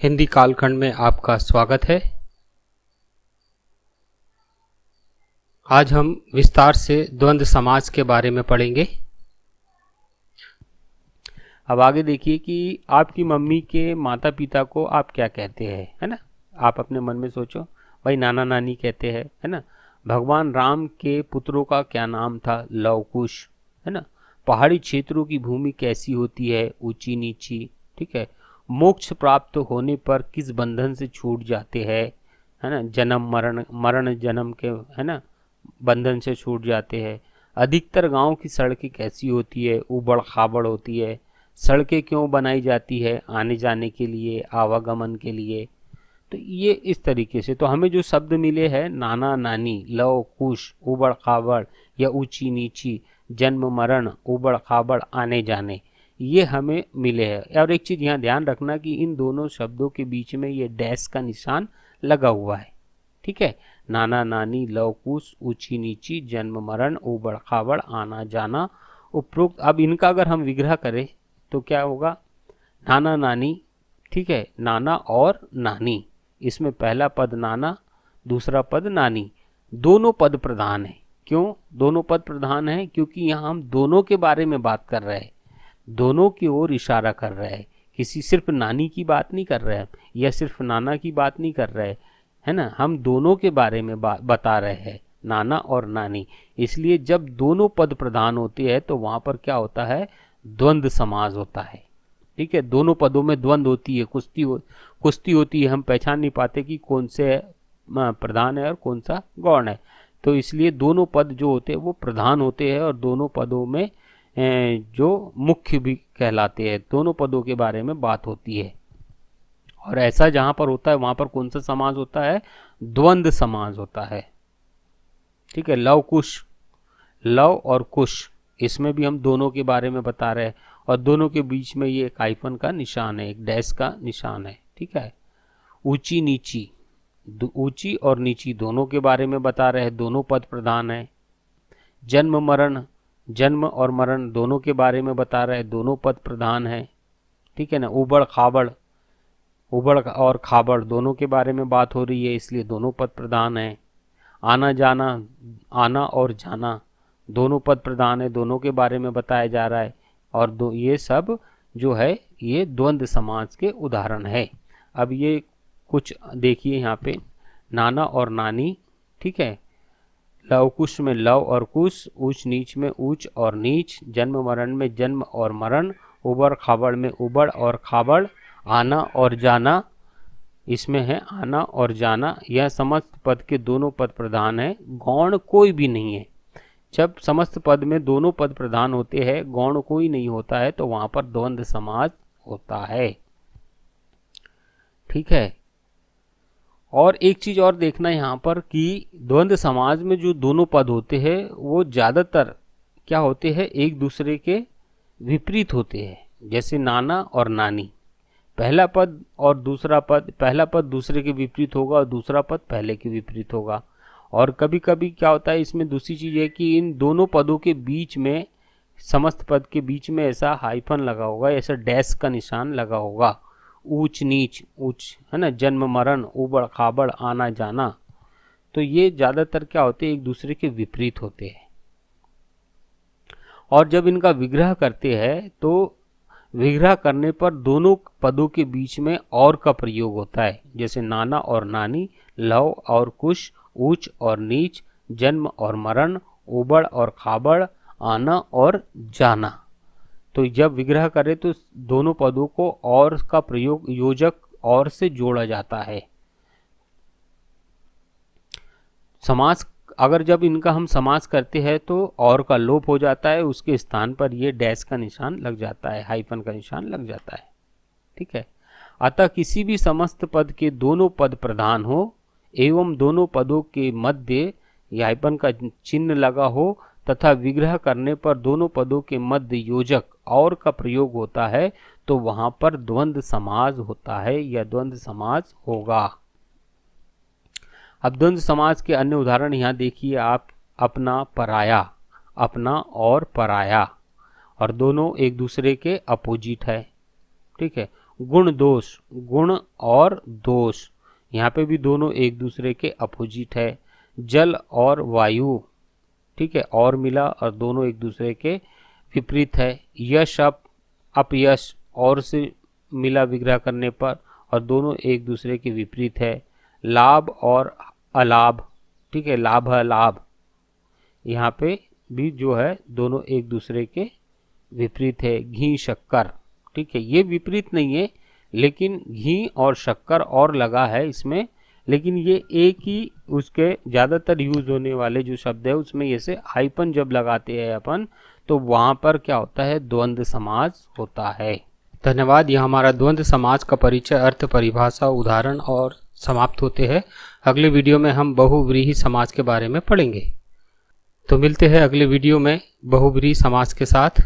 हिंदी कालखंड में आपका स्वागत है। आज हम विस्तार से द्वंद्व समाज के बारे में पढ़ेंगे। अब आगे देखिए कि आपकी मम्मी के माता पिता को आप क्या कहते हैं, है ना। आप अपने मन में सोचो, भाई नाना नानी कहते हैं, है ना। भगवान राम के पुत्रों का क्या नाम था? लव कुश, है ना। पहाड़ी क्षेत्रों की भूमि कैसी होती है? ऊंची नीची, ठीक है। मोक्ष प्राप्त होने पर किस बंधन से छूट जाते हैं? है ना, जन्म मरण, मरण जन्म के, है ना, बंधन से छूट जाते हैं। अधिकतर गांव की सड़कें कैसी होती है? उबड़ खाबड़ होती है। सड़कें क्यों बनाई जाती है? आने जाने के लिए, आवागमन के लिए। तो ये इस तरीके से तो हमें जो शब्द मिले हैं, नाना नानी, लव कुश, उबड़ खाबड़ या ऊंची नीची, जन्म मरण, उबड़ खाबड़, आने जाने, ये हमें मिले हैं। और एक चीज यहाँ ध्यान रखना कि इन दोनों शब्दों के बीच में ये डैश का निशान लगा हुआ है, ठीक है। नाना नानी, लव कुश, ऊंची नीची, जन्म मरण, उबड़ खाबड़, आना जाना, उपरोक्त। अब इनका अगर हम विग्रह करें तो क्या होगा? नाना नानी, ठीक है, नाना और नानी, इसमें पहला पद नाना, दूसरा पद नानी, दोनों पद प्रधान है। क्यों दोनों पद प्रधान है? क्योंकि यहाँ हम दोनों के बारे में बात कर रहे हैं, दोनों की ओर इशारा कर रहे हैं। किसी सिर्फ नानी की बात नहीं कर रहे हैं या सिर्फ नाना की बात नहीं कर रहे हैं, है ना। हम दोनों के बारे में बता रहे हैं, नाना और नानी। इसलिए जब दोनों पद प्रधान होते हैं तो वहां पर क्या होता है? द्वंद्व समास होता है, ठीक है। दोनों पदों में द्वंद्व होती है, कुश्ती होती है। हम पहचान नहीं पाते कि कौन से प्रधान है और कौन सा गौण है। तो इसलिए दोनों पद जो होते हैं वो प्रधान होते हैं और दोनों पदों में जो मुख्य भी कहलाते हैं, दोनों पदों के बारे में बात होती है। और ऐसा जहां पर होता है वहां पर कौन सा समास होता है? द्वंद्व समास होता है, ठीक है। लव कुश, लव और कुश, इसमें भी हम दोनों के बारे में बता रहे हैं और दोनों के बीच में ये एक हाइफन का निशान है, एक डैश का निशान है, ठीक है। ऊंची नीची, ऊंची और नीची दोनों के बारे में बता रहे हैं, दोनों पद प्रधान है। जन्म मरण, जन्म और मरण दोनों के बारे में बता रहे हैं, दोनों पद प्रधान है, ठीक है ना। उबड़ खाबड़, उबड़ और खाबड़ दोनों के बारे में बात हो रही है, इसलिए दोनों पद प्रधान है। आना जाना, आना और जाना दोनों पद प्रधान है, दोनों के बारे में बताया जा रहा है। और ये सब जो है ये द्वंद्व समास के उदाहरण है। अब ये कुछ देखिए यहाँ पे, नाना और नानी, ठीक है। लव कुश में लव और कुश, ऊंच नीच में ऊंच और नीच, जन्म मरण में जन्म और मरण, उबड़ खाबड़ में उबड़ और खाबड़, आना और जाना, इसमें है आना और जाना। यह समस्त पद के दोनों पद प्रधान है, गौण कोई भी नहीं है। जब समस्त पद में दोनों पद प्रधान होते हैं, गौण कोई नहीं होता है, तो वहां पर द्वंद्व समास होता है, ठीक है। और एक चीज और देखना यहाँ पर कि द्वंद्व समाज में जो दोनों पद होते हैं वो ज्यादातर क्या होते हैं? एक दूसरे के विपरीत होते हैं। जैसे नाना और नानी, पहला पद और दूसरा पद, पहला पद दूसरे के विपरीत होगा और दूसरा पद पहले के विपरीत होगा। और कभी कभी क्या होता है, इसमें दूसरी चीज है कि इन दोनों पदों के बीच में, समस्त पद के बीच में ऐसा हाइफन लगा होगा, ऐसा डैश का निशान लगा होगा। ऊंच नीच, ऊंच, है ना, जन्म मरण, उबड़ खाबड़, आना जाना, तो ये ज्यादातर क्या होते हैं? एक दूसरे के विपरीत होते हैं। और जब इनका विग्रह करते हैं तो विग्रह करने पर दोनों पदों के बीच में और का प्रयोग होता है। जैसे नाना और नानी, लव और कुश, ऊंच और नीच, जन्म और मरण, उबड़ और खाबड़, आना और जाना। तो जब विग्रह करे तो दोनों पदों को और का प्रयोग योजक और से जोड़ा जाता है। समास, अगर जब इनका हम समास करते हैं तो और का लोप हो जाता है, उसके स्थान पर ये डैश का निशान लग जाता है, हाइफन का निशान लग जाता है, ठीक है। अतः किसी भी समस्त पद के दोनों पद प्रधान हो एवं दोनों पदों के मध्य हाइफन का चिन्ह लगा हो तथा विग्रह करने पर दोनों पदों के मध्य योजक और का प्रयोग होता है, तो वहां पर द्वंद्व समास होता है या द्वंद्व समास होगा। अब द्वंद्व समास के अन्य उदाहरण यहाँ देखिए आप। अपना पराया, अपना और पराया, और दोनों एक दूसरे के अपोजिट है, ठीक है। गुण दोष, गुण और दोष, यहाँ पे भी दोनों एक दूसरे के अपोजिट है। जल और वायु, ठीक है, और मिला और दोनों एक दूसरे के विपरीत है। यश अपयश, और से मिला विग्रह करने पर और दोनों एक दूसरे के विपरीत है। लाभ और अलाभ, ठीक है, लाभ अलाभ, यहाँ पे भी जो है दोनों एक दूसरे के विपरीत है। घी शक्कर, ठीक है, ये विपरीत नहीं है, लेकिन घी और शक्कर और लगा है इसमें, लेकिन ये एक ही उसके ज़्यादातर यूज होने वाले जो शब्द है उसमें ये से हाइपन जब लगाते हैं अपन तो वहाँ पर क्या होता है, द्वंद्व समास होता है। धन्यवाद। यह हमारा द्वंद्व समास का परिचय, अर्थ, परिभाषा, उदाहरण और समाप्त होते हैं। अगले वीडियो में हम बहुव्रीहि समास के बारे में पढ़ेंगे। तो मिलते हैं अगले वीडियो में बहुव्रीहि समास के साथ।